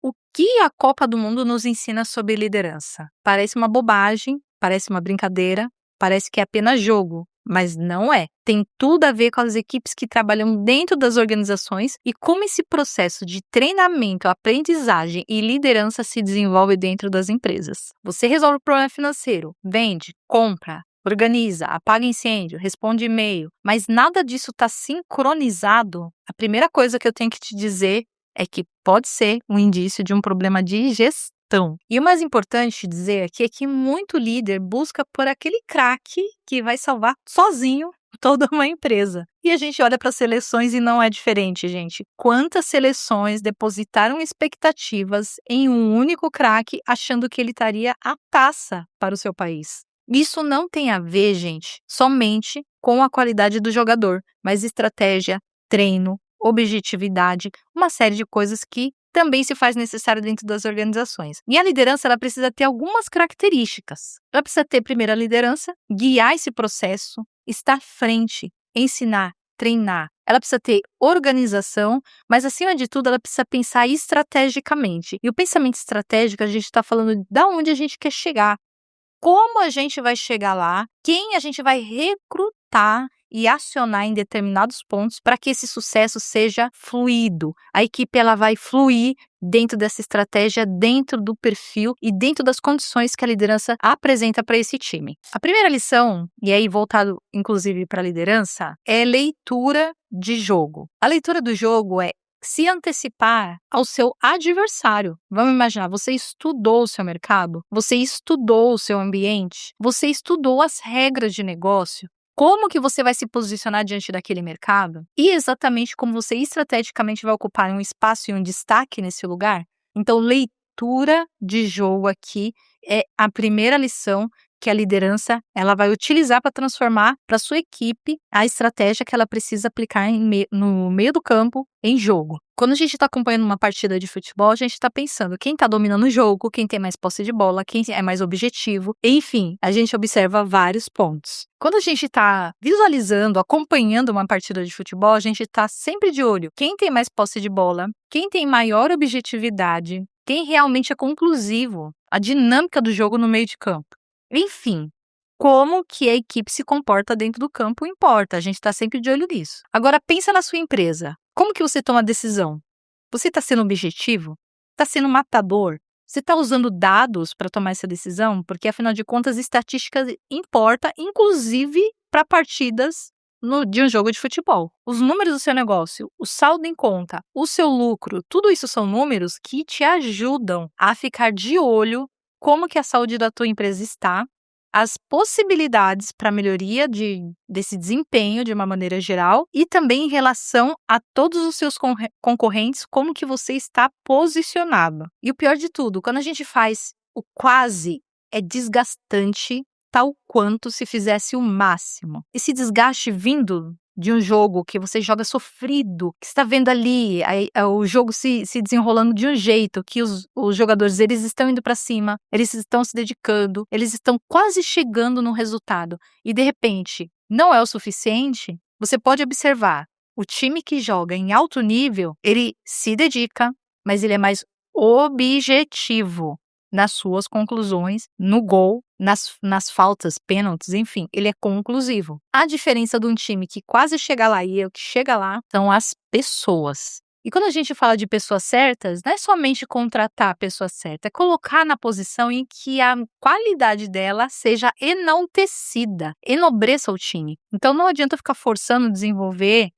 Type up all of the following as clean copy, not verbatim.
O que a Copa do Mundo nos ensina sobre liderança? Parece uma bobagem, parece uma brincadeira, parece que é apenas jogo, mas não é. Tem tudo a ver com as equipes que trabalham dentro das organizações e como esse processo de treinamento, aprendizagem e liderança se desenvolve dentro das empresas. Você resolve o problema financeiro, vende, compra, organiza, apaga incêndio, responde e-mail, mas nada disso está sincronizado. A primeira coisa que eu tenho que te dizer é que pode ser um indício de um problema de gestão. E o mais importante dizer aqui é que muito líder busca por aquele craque que vai salvar sozinho toda uma empresa. E a gente olha para as seleções e não é diferente, gente. Quantas seleções depositaram expectativas em um único craque achando que ele traria a taça para o seu país? Isso não tem a ver, gente, somente com a qualidade do jogador, mas estratégia, treino, objetividade, uma série de coisas que também se faz necessário dentro das organizações. E a liderança, ela precisa ter algumas características. Ela precisa ter, primeiro, a liderança, guiar esse processo, estar à frente, ensinar, treinar. Ela precisa ter organização, mas, acima de tudo, ela precisa pensar estrategicamente. E o pensamento estratégico, a gente está falando de onde a gente quer chegar. Como a gente vai chegar lá, quem a gente vai recrutar e acionar em determinados pontos para que esse sucesso seja fluido. A equipe ela vai fluir dentro dessa estratégia, dentro do perfil e dentro das condições que a liderança apresenta para esse time. A primeira lição, e aí voltado inclusive para a liderança, é leitura de jogo. A leitura do jogo é se antecipar ao seu adversário. Vamos imaginar, você estudou o seu mercado, você estudou o seu ambiente, você estudou as regras de negócio, como que você vai se posicionar diante daquele mercado e exatamente como você estrategicamente vai ocupar um espaço e um destaque nesse lugar. Então, leitura de jogo aqui é a primeira lição que a liderança ela vai utilizar para transformar para sua equipe a estratégia que ela precisa aplicar no meio do campo em jogo. Quando a gente está acompanhando uma partida de futebol, a gente está pensando quem está dominando o jogo, quem tem mais posse de bola, quem é mais objetivo. Enfim, a gente observa vários pontos. Quando a gente está visualizando, acompanhando uma partida de futebol, a gente está sempre de olho quem tem mais posse de bola, quem tem maior objetividade, quem realmente é conclusivo, a dinâmica do jogo no meio de campo. Enfim, como que a equipe se comporta dentro do campo importa, a gente está sempre de olho nisso. Agora, pensa na sua empresa. Como que você toma a decisão? Você está sendo objetivo? Está sendo matador? Você está usando dados para tomar essa decisão? Porque, afinal de contas, estatística importa, inclusive para partidas de um jogo de futebol. Os números do seu negócio, o saldo em conta, o seu lucro, tudo isso são números que te ajudam a ficar de olho como que a saúde da tua empresa está, as possibilidades para melhoria desse desempenho de uma maneira geral e também em relação a todos os seus concorrentes, como que você está posicionado. E o pior de tudo, quando a gente faz o quase, é desgastante tal quanto se fizesse o máximo. Esse desgaste vindo de um jogo que você joga sofrido, que você está vendo ali o jogo se desenrolando de um jeito, que os jogadores eles estão indo para cima, eles estão se dedicando, eles estão quase chegando no resultado e de repente não é o suficiente, você pode observar, o time que joga em alto nível, ele se dedica, mas ele é mais objetivo nas suas conclusões, no gol, nas faltas, pênaltis, enfim, ele é conclusivo. A diferença de um time que quase chega lá e o que chega lá são as pessoas. E quando a gente fala de pessoas certas, não é somente contratar a pessoa certa, é colocar na posição em que a qualidade dela seja enaltecida, enobreça o time. Então não adianta ficar forçando desenvolver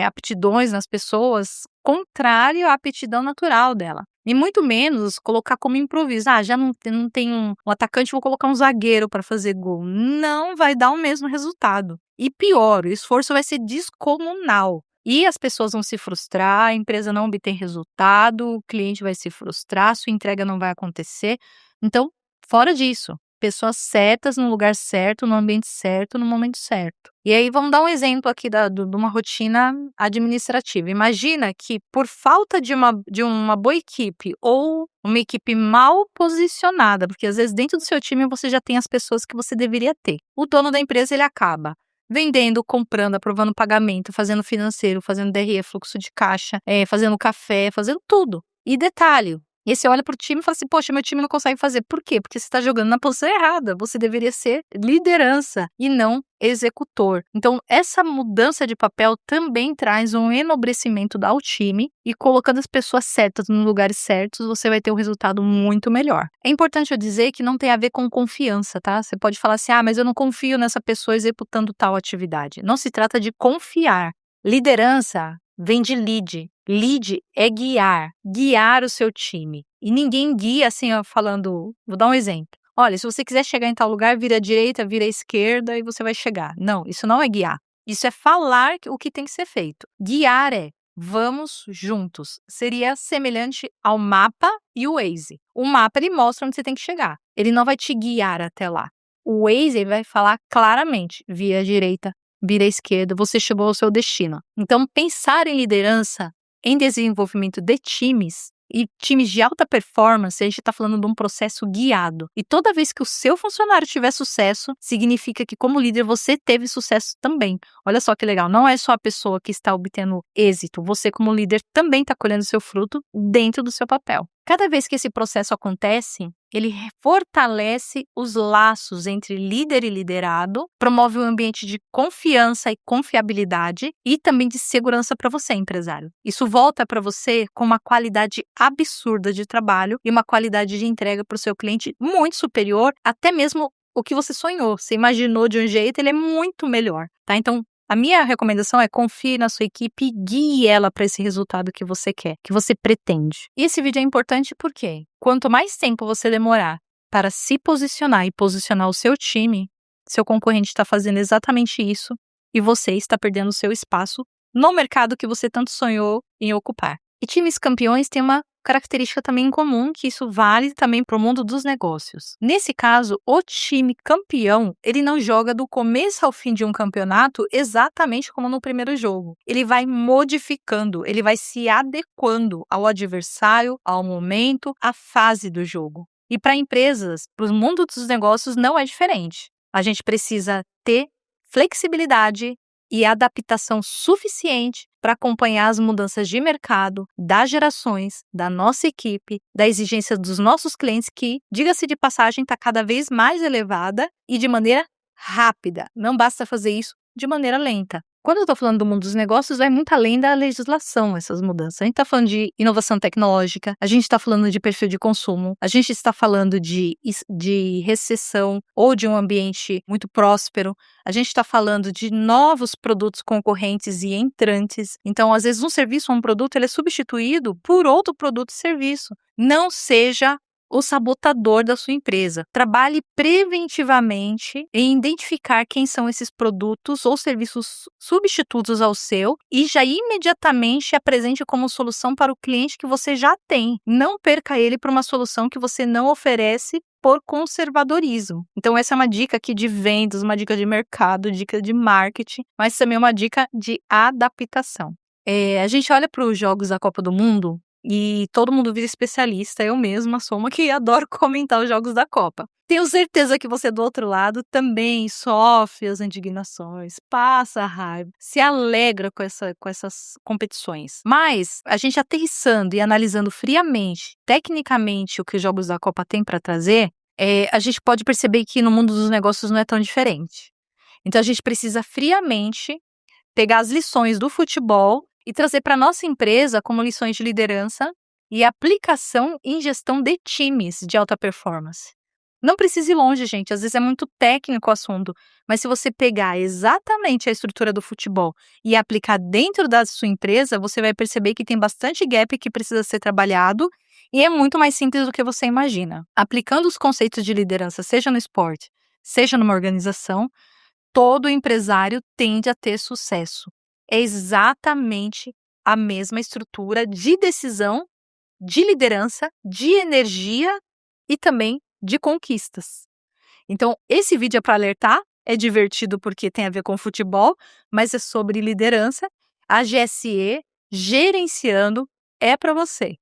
aptidões nas pessoas contrário à aptidão natural dela. E muito menos colocar como improviso. Já não tem um atacante, vou colocar um zagueiro para fazer gol. Não vai dar o mesmo resultado. E pior, o esforço vai ser descomunal. E as pessoas vão se frustrar, a empresa não obtém resultado, o cliente vai se frustrar, sua entrega não vai acontecer. Então, fora disso. Pessoas certas, no lugar certo, no ambiente certo, no momento certo. E aí vamos dar um exemplo aqui de uma rotina administrativa. Imagina que por falta de uma boa equipe ou uma equipe mal posicionada, porque às vezes dentro do seu time você já tem as pessoas que você deveria ter. O dono da empresa ele acaba vendendo, comprando, aprovando pagamento, fazendo financeiro, fazendo DRE, fluxo de caixa, fazendo café, fazendo tudo. E detalhe, E aí você olha para o time e fala assim: poxa, meu time não consegue fazer. Por quê? Porque você está jogando na posição errada. Você deveria ser liderança e não executor. Então, essa mudança de papel também traz um enobrecimento ao time e colocando as pessoas certas nos lugares certos, você vai ter um resultado muito melhor. É importante eu dizer que não tem a ver com confiança, tá? Você pode falar assim: mas eu não confio nessa pessoa executando tal atividade. Não se trata de confiar. Liderança vem de lead. Lead é guiar o seu time. E ninguém guia assim, ó, falando, vou dar um exemplo. Olha, se você quiser chegar em tal lugar, vira à direita, vira à esquerda e você vai chegar. Não, isso não é guiar. Isso é falar o que tem que ser feito. Guiar é vamos juntos. Seria semelhante ao mapa e o Waze. O mapa ele mostra onde você tem que chegar. Ele não vai te guiar até lá. O Waze ele vai falar claramente, vira à direita, vira à esquerda, você chegou ao seu destino. Então, pensar em liderança, em desenvolvimento de times e times de alta performance, a gente está falando de um processo guiado. E toda vez que o seu funcionário tiver sucesso, significa que como líder você teve sucesso também. Olha só que legal, não é só a pessoa que está obtendo êxito, você como líder também está colhendo seu fruto dentro do seu papel. Cada vez que esse processo acontece, ele fortalece os laços entre líder e liderado, promove um ambiente de confiança e confiabilidade e também de segurança para você, empresário. Isso volta para você com uma qualidade absurda de trabalho e uma qualidade de entrega para o seu cliente muito superior, até mesmo o que você sonhou. Você imaginou de um jeito, ele é muito melhor, tá? Então, a minha recomendação é confie na sua equipe e guie ela para esse resultado que você quer, que você pretende. E esse vídeo é importante porque quanto mais tempo você demorar para se posicionar e posicionar o seu time, seu concorrente está fazendo exatamente isso e você está perdendo o seu espaço no mercado que você tanto sonhou em ocupar. E times campeões têm uma característica também em comum, que isso vale também para o mundo dos negócios. Nesse caso, o time campeão, ele não joga do começo ao fim de um campeonato exatamente como no primeiro jogo. Ele vai modificando, ele vai se adequando ao adversário, ao momento, à fase do jogo. E para empresas, para o mundo dos negócios, não é diferente. A gente precisa ter flexibilidade e adaptação suficiente para acompanhar as mudanças de mercado, das gerações, da nossa equipe, da exigência dos nossos clientes que, diga-se de passagem, está cada vez mais elevada e de maneira rápida. Não basta fazer isso de maneira lenta. Quando eu estou falando do mundo dos negócios, vai muito além da legislação essas mudanças. A gente está falando de inovação tecnológica, a gente está falando de perfil de consumo, a gente está falando de recessão ou de um ambiente muito próspero, a gente está falando de novos produtos concorrentes e entrantes. Então, às vezes, um serviço ou um produto ele é substituído por outro produto e serviço. Não seja o sabotador da sua empresa. Trabalhe preventivamente em identificar quem são esses produtos ou serviços substitutos ao seu e já imediatamente apresente como solução para o cliente que você já tem. Não perca ele para uma solução que você não oferece por conservadorismo. Então essa é uma dica aqui de vendas, uma dica de mercado, dica de marketing, mas também uma dica de adaptação. A gente olha para os jogos da Copa do Mundo e todo mundo vira especialista, eu mesma sou uma que adoro comentar os jogos da Copa. Tenho certeza que você do outro lado também sofre as indignações, passa a raiva, se alegra com essas competições. Mas a gente aterrissando e analisando friamente, tecnicamente, o que os jogos da Copa têm para trazer, a gente pode perceber que no mundo dos negócios não é tão diferente. Então a gente precisa friamente pegar as lições do futebol e trazer para a nossa empresa como lições de liderança e aplicação em gestão de times de alta performance. Não precisa ir longe, gente, às vezes é muito técnico o assunto, mas se você pegar exatamente a estrutura do futebol e aplicar dentro da sua empresa, você vai perceber que tem bastante gap que precisa ser trabalhado e é muito mais simples do que você imagina. Aplicando os conceitos de liderança, seja no esporte, seja numa organização, todo empresário tende a ter sucesso. É exatamente a mesma estrutura de decisão, de liderança, de energia e também de conquistas. Então, esse vídeo é para alertar, é divertido porque tem a ver com futebol, mas é sobre liderança. A GSE gerenciando é para você.